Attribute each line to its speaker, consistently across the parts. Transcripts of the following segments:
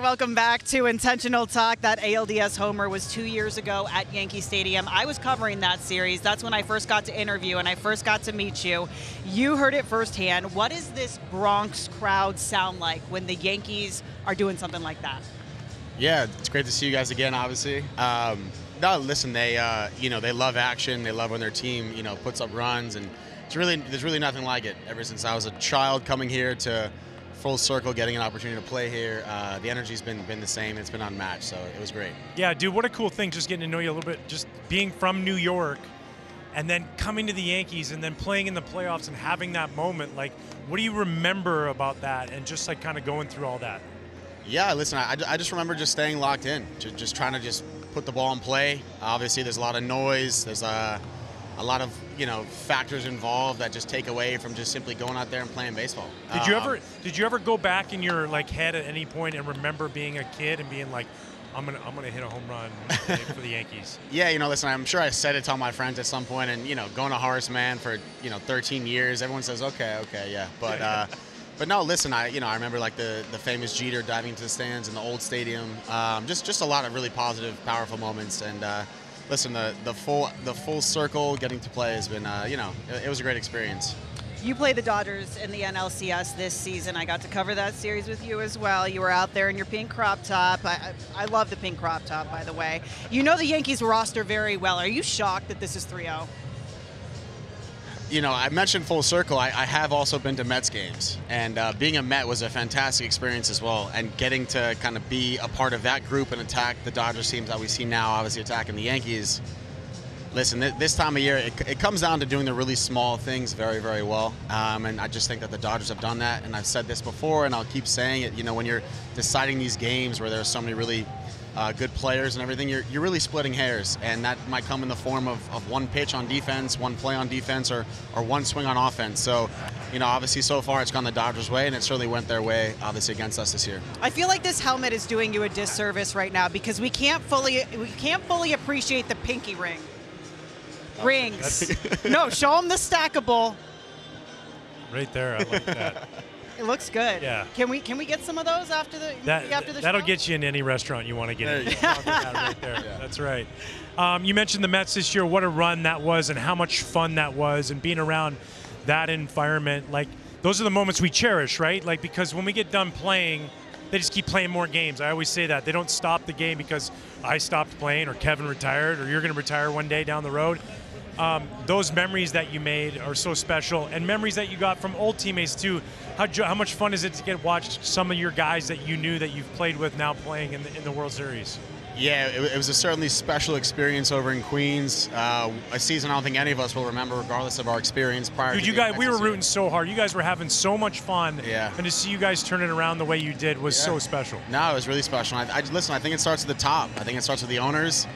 Speaker 1: Welcome back to Intentional Talk. That ALDS homer was 2 years ago at Yankee Stadium. I was covering that series. That's when I first got to interview and I first got to meet you. You heard it firsthand. What does this Bronx crowd sound like when the Yankees are doing something like that?
Speaker 2: Yeah, it's great to see you guys again, obviously. No, listen, they love action. They love when their team, puts up runs, and there's really nothing like it. Ever since I was a child coming here to full circle, getting an opportunity to play here, the energy's been the same. It's been unmatched, so it was great.
Speaker 3: Yeah, dude, what a cool thing, just getting to know you a little bit, just being from New York and then coming to the Yankees and then playing in the playoffs and having that moment. Like, what do you remember about that and just like kind of going through all that?
Speaker 2: Yeah, listen, I just remember just staying locked in, just trying to just put the ball in play. Obviously, there's a lot of noise. There's a lot of factors involved that just take away from just simply going out there and playing baseball.
Speaker 3: Did you ever go back in your head at any point and remember being a kid and being like, I'm gonna hit a home run for the Yankees? Yeah,
Speaker 2: listen, I'm sure I said it to all my friends at some point, and going to Horace Mann for 13 years, everyone says okay, yeah, but no, listen, I remember like the famous Jeter diving into the stands in the old stadium. Just a lot of really positive, powerful moments, and listen, the full circle getting to play has been it was a great experience.
Speaker 1: You play the Dodgers in the NLCS this season. I got to cover that series with you as well. You were out there in your pink crop top. I love the pink crop top, by the way. You know the Yankees roster very well. Are you shocked that this is 3-0?
Speaker 2: I mentioned full circle. I have also been to Mets games, and being a Met was a fantastic experience as well. And getting to kind of be a part of that group and attack the Dodgers teams that we see now, obviously attacking the Yankees. Listen, this time of year, it comes down to doing the really small things very, very well. And I just think that the Dodgers have done that. And I've said this before, and I'll keep saying it. When you're deciding these games where there are so many really good players and everything, you're really splitting hairs, and that might come in the form of one pitch on defense, one play on defense, or one swing on offense. So, obviously so far it's gone the Dodgers' way, and it certainly went their way, obviously, against us this year.
Speaker 1: I feel like this helmet is doing you a disservice right now because we can't fully appreciate the pinky rings. No, show them the stackable.
Speaker 3: Right there, I like that.
Speaker 1: It looks good.
Speaker 3: Yeah.
Speaker 1: Can we get some of those after the show?
Speaker 3: That'll get you in any restaurant you want to get in. Right there. Yeah. That's right. You mentioned the Mets this year. What a run that was, and how much fun that was, and being around that environment. Like, those are the moments we cherish, right? Like, because when we get done playing, they just keep playing more games. I always say that. They don't stop the game because I stopped playing or Kevin retired or you're going to retire one day down the road. Those memories that you made are so special, and memories that you got from old teammates too. How much fun is it to get watched some of your guys that you knew that you've played with now playing in the World Series?
Speaker 2: Yeah, it was a certainly special experience over in Queens. A season I don't think any of us will remember, regardless of our experience prior.
Speaker 3: Dude,
Speaker 2: to
Speaker 3: you guys, we were rooting so hard. You guys were having so much fun.
Speaker 2: Yeah.
Speaker 3: And to see you guys turn it around the way you did was so special.
Speaker 2: No, it was really special. Listen, I think it starts at the top. I think it starts with the owners.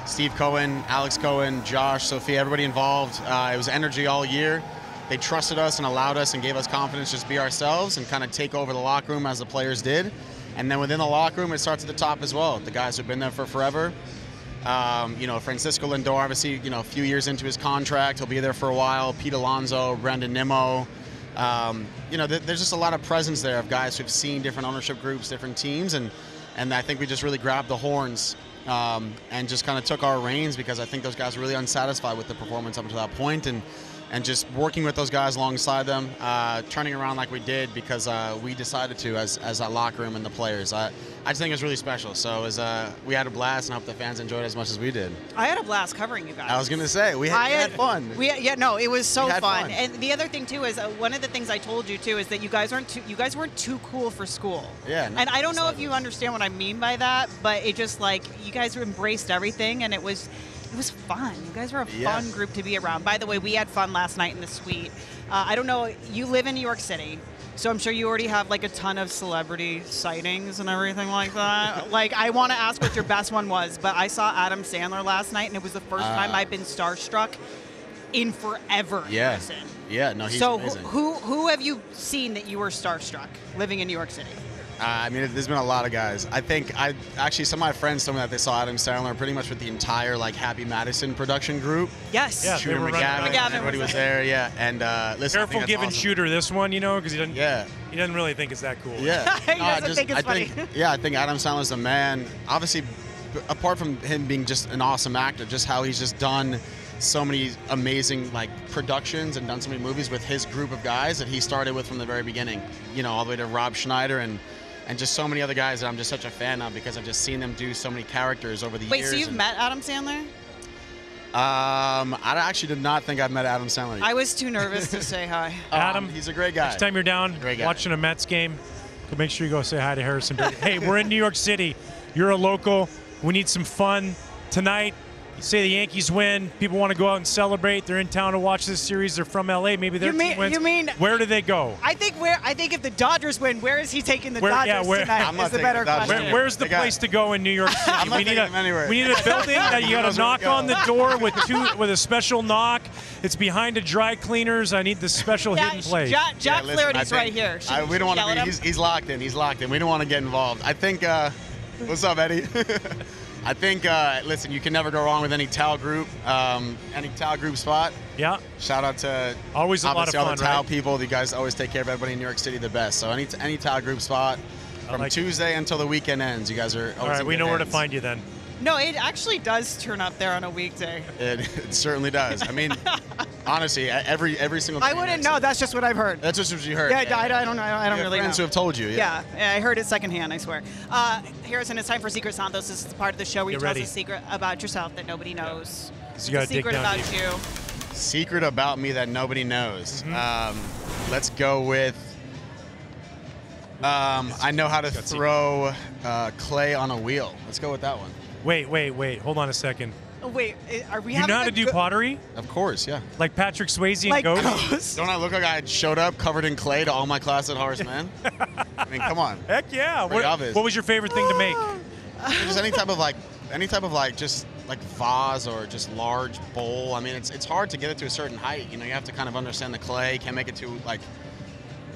Speaker 2: Steve Cohen, Alex Cohen, Josh, Sophia, everybody involved. It was energy all year. They trusted us and allowed us and gave us confidence to just be ourselves and kind of take over the locker room as the players did. And then within the locker room, it starts at the top as well. The guys who've been there for forever. Francisco Lindor, obviously, a few years into his contract. He'll be there for a while. Pete Alonso, Brendan Nimmo. There's just a lot of presence there of guys who've seen different ownership groups, different teams. And I think we just really grabbed the horns and just kind of took our reins, because I think those guys were really unsatisfied with the performance up to that point, and just working with those guys alongside them, turning around like we did because we decided to as a locker room and the players. I just think it was really special. So we had a blast, and I hope the fans enjoyed it as much as we did.
Speaker 1: I had a blast covering you guys.
Speaker 2: I was going to say, we had fun.
Speaker 1: It was so fun. And the other thing too is one of the things I told you too is that you guys weren't too cool for school.
Speaker 2: Yeah.
Speaker 1: And I don't know if you understand what I mean by that, but it just like you guys embraced everything, and it was fun. You guys were a fun group to be around. By the way, we had fun last night in the suite. I don't know, you live in New York City, so I'm sure you already have like a ton of celebrity sightings and everything like that. Like, I want to ask what your best one was, but I saw Adam Sandler last night, and it was the first time I've been starstruck in forever.
Speaker 2: Yeah. Yeah, no, he's amazing.
Speaker 1: So who have you seen that you were starstruck living in New York City?
Speaker 2: There's been a lot of guys. I think some of my friends told me that they saw Adam Sandler pretty much with the entire Happy Madison production group.
Speaker 1: Yes.
Speaker 3: Yeah,
Speaker 2: Shooter McGavin, everybody was there. Yeah, and listen.
Speaker 3: Careful giving awesome. Shooter this one, because he doesn't.
Speaker 2: Yeah.
Speaker 3: He doesn't really think it's that cool.
Speaker 2: Yeah.
Speaker 1: He doesn't think it's funny.
Speaker 2: I think Adam Sandler's the man. Obviously, apart from him being just an awesome actor, just how he's just done so many amazing like productions and done so many movies with his group of guys that he started with from the very beginning. You know, all the way to Rob Schneider and just so many other guys that I'm just such a fan of because I've just seen them do so many characters over the years.
Speaker 1: Wait, so you've met Adam Sandler?
Speaker 2: I actually did not think I'd met Adam Sandler.
Speaker 1: I was too nervous to say hi.
Speaker 3: Adam,
Speaker 2: he's a great guy.
Speaker 3: Next time you're down watching a Mets game, make sure you go say hi to Harrison Bader. Hey, we're in New York City. You're a local. We need some fun tonight. You say the Yankees win. People want to go out and celebrate. They're in town to watch this series. They're from LA. Maybe their team wins.
Speaker 1: You mean
Speaker 3: where do they go?
Speaker 1: I think if the Dodgers win, where is he taking the Dodgers tonight? Is the better question.
Speaker 3: Where's the place to go in New York City?
Speaker 2: We need
Speaker 3: a building that you got to knock on the door with a special knock. It's behind a dry cleaners. I need the special hidden place.
Speaker 1: Jack Flaherty's right here.
Speaker 2: We don't want to be. He's locked in. He's locked in. We don't want to get involved. I think. What's up, Eddie? I think, listen, you can never go wrong with any Towel Group spot.
Speaker 3: Yeah.
Speaker 2: Shout out to
Speaker 3: always a lot of fun,
Speaker 2: all the Towel people. You guys always take care of everybody in New York City the best. So any Towel Group spot from Tuesday until the weekend ends, you guys are always
Speaker 3: all right, we know where to find you then.
Speaker 1: No, it actually does turn up there on a weekday.
Speaker 2: It certainly does. I mean, honestly, every single
Speaker 1: I wouldn't know. That's just what I've heard.
Speaker 2: That's just what you heard.
Speaker 1: Yeah, I don't know. I don't really know.
Speaker 2: Friends who have told you.
Speaker 1: Yeah, I heard it secondhand, I swear. Harrison, it's time for Secret Santos. This is the part of the show where you tell us a secret about yourself that nobody knows.
Speaker 3: So you
Speaker 1: secret about you.
Speaker 2: Secret about me that nobody knows. Let's go with I know how to throw clay on a wheel. Let's go with that one.
Speaker 3: Wait. Hold on a second.
Speaker 1: Wait, are we?
Speaker 3: You know how to do pottery?
Speaker 2: Of course, yeah.
Speaker 3: Like Patrick Swayze and Ghost?
Speaker 2: Don't I look like I showed up covered in clay to all my class at Horace Mann? I mean, come on.
Speaker 3: Heck yeah. What was your favorite thing to make?
Speaker 2: Just any type of just like vase or just large bowl. I mean, it's hard to get it to a certain height. You know, you have to kind of understand the clay. Can't make it too like.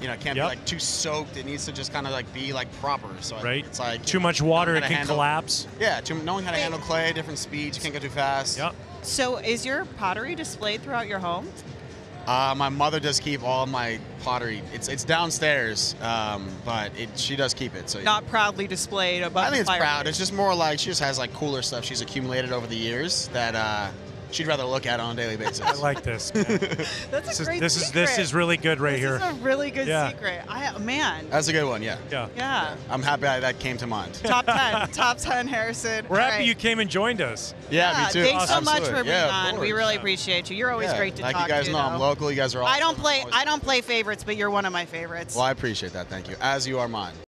Speaker 2: You know, it can't be like too soaked. It needs to just kind of like be like proper. So it's like
Speaker 3: too much water, it can collapse.
Speaker 2: Yeah, knowing how to handle clay, different speeds. You can't go too fast.
Speaker 3: Yep.
Speaker 1: So is your pottery displayed throughout your home?
Speaker 2: My mother does keep all my pottery. It's downstairs, but she does keep it. So
Speaker 1: not proudly displayed above.
Speaker 2: I think it's
Speaker 1: the
Speaker 2: proud. It's just more like she just has like cooler stuff she's accumulated over the years that she'd rather look at on a daily basis.
Speaker 3: I like this.
Speaker 1: That's a great secret.
Speaker 3: This is really good here.
Speaker 1: This is a really good secret. Man.
Speaker 2: That's a good one, yeah.
Speaker 1: Yeah.
Speaker 2: I'm happy that came to mind.
Speaker 1: Top 10. Top 10, Harrison.
Speaker 3: We're happy you came and joined us.
Speaker 2: Yeah, me too.
Speaker 1: Thanks so much for being on. We really appreciate you. You're always great to talk to.
Speaker 2: Like you guys know, I'm local. You guys are awesome.
Speaker 1: I don't play favorites, but you're one of my favorites.
Speaker 2: Well, I appreciate that. Thank you. As you are mine.